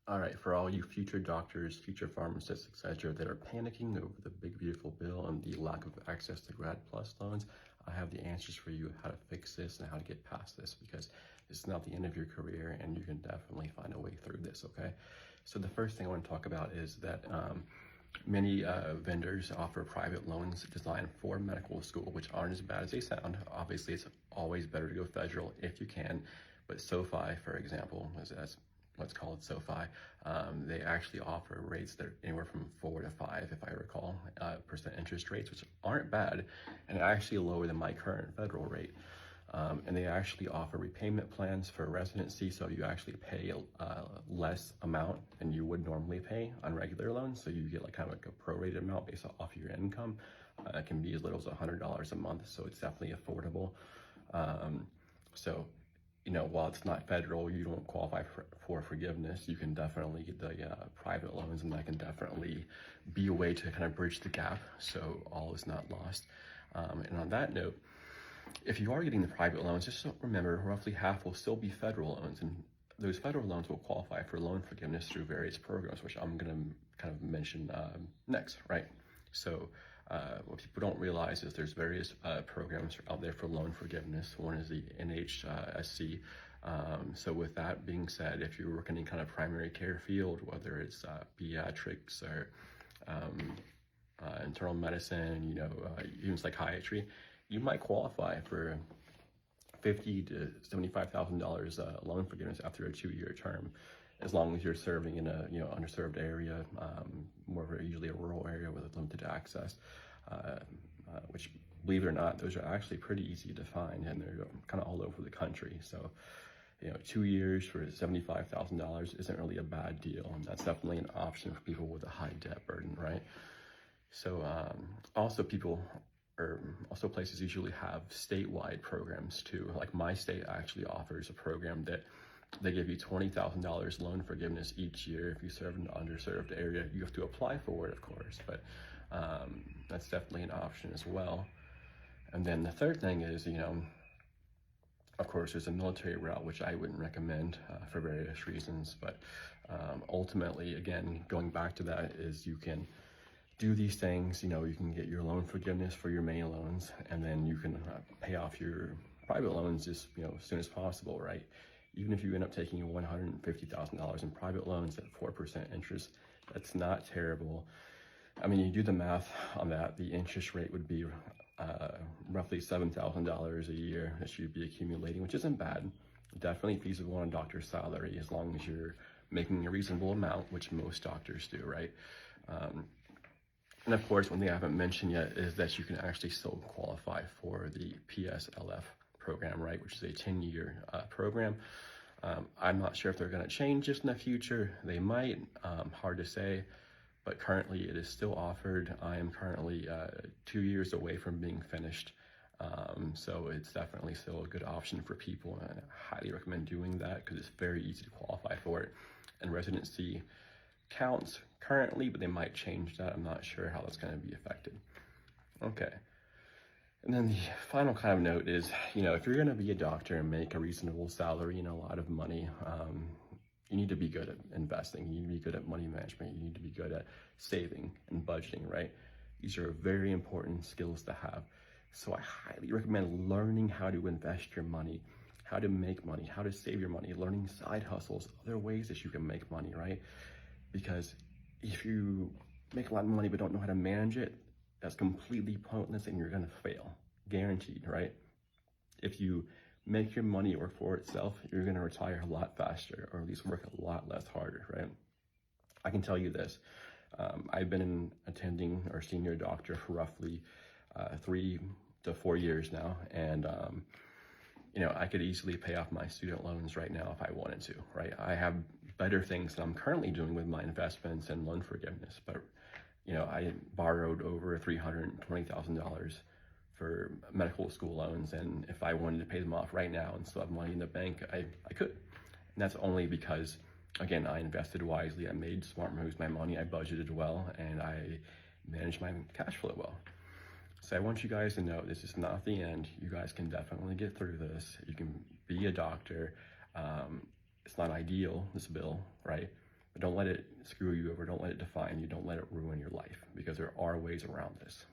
All right, for all you future doctors, future pharmacists, etc., that are panicking over the big beautiful bill and the lack of access to Grad Plus loans, I have the answers for you how to fix this and how to get past this, because it's not the end of your career and you can definitely find a way through this, okay? So the first thing I want to talk about is that many vendors offer private loans designed for medical school, which aren't as bad as they sound. Obviously, it's always better to go federal if you can, but SoFi, for example, as let's call it SoFi, they actually offer rates that are anywhere from 4 to 5, if I recall, percent interest rates, which aren't bad, and actually lower than my current federal rate. And they actually offer repayment plans for residency, so you actually pay less amount than you would normally pay on regular loans. So you get like kind of like a prorated amount based off your income. It can be as little as $100 a month, so it's definitely affordable. So, you know, while it's not federal, you don't qualify for forgiveness. You can definitely get the private loans, and that can definitely be a way to kind of bridge the gap, so all is not lost. And on that note, if you are getting the private loans, just remember roughly half will still be federal loans, and those federal loans will qualify for loan forgiveness through various programs, which I'm going to kind of mention next, right? So what people don't realize is there's various programs out there for loan forgiveness. One is the NHSC. So with that being said, if you work in any kind of primary care field, whether it's pediatrics or internal medicine, you know, even psychiatry, you might qualify for $50,000 to $75,000 loan forgiveness after a 2-year term, as long as you're serving in a underserved area, more of usually a rural area with limited access, which, believe it or not, those are actually pretty easy to find, and they're kind of all over the country. So, 2 years for $75,000 isn't really a bad deal, and that's definitely an option for people with a high debt burden, right? So also places usually have statewide programs too. Like my state actually offers a program that they give you $20,000 loan forgiveness each year if you serve in an underserved area. You have to apply for it, of course, but that's definitely an option as well. And then the third thing is, of course, there's a military route, which I wouldn't recommend for various reasons. But ultimately, again, going back to that, is you can do these things. You can get your loan forgiveness for your main loans, and then you can pay off your private loans just as soon as possible, right? Even if you end up taking $150,000 in private loans at 4% interest, that's not terrible. I mean, you do the math on that, the interest rate would be roughly $7,000 a year that you'd be accumulating, which isn't bad. Definitely feasible on a doctor's salary, as long as you're making a reasonable amount, which most doctors do, right? And of course, one thing I haven't mentioned yet is that you can actually still qualify for the PSLF program, right, which is a 10-year program. I'm not sure if they're going to change this in the future. They might, hard to say, but currently it is still offered. I am currently 2 years away from being finished, so it's definitely still a good option for people, and I highly recommend doing that because it's very easy to qualify for it. And residency counts currently, but they might change that. I'm not sure how that's going to be affected. Okay. And then the final kind of note is, if you're going to be a doctor and make a reasonable salary and a lot of money, you need to be good at investing. You need to be good at money management. You need to be good at saving and budgeting, right? These are very important skills to have. So I highly recommend learning how to invest your money, how to make money, how to save your money, learning side hustles, other ways that you can make money, right? Because if you make a lot of money but don't know how to manage it, that's completely pointless and you're going to fail, guaranteed, right? If you make your money work for itself, you're going to retire a lot faster, or at least work a lot less harder, right? I can tell you this. I've been attending or senior doctor for roughly 3 to 4 years now, and I could easily pay off my student loans right now if I wanted to, right? I have better things that I'm currently doing with my investments and loan forgiveness, but I borrowed over $320,000 for medical school loans, and if I wanted to pay them off right now and still have money in the bank, I could. And that's only because, again, I invested wisely, I made smart moves, my money, I budgeted well, and I managed my cash flow well. So I want you guys to know this is not the end. You guys can definitely get through this. You can be a doctor. It's not ideal, this bill, right? But don't let it screw you over. Don't let it define you. Don't let it ruin your life, because there are ways around this.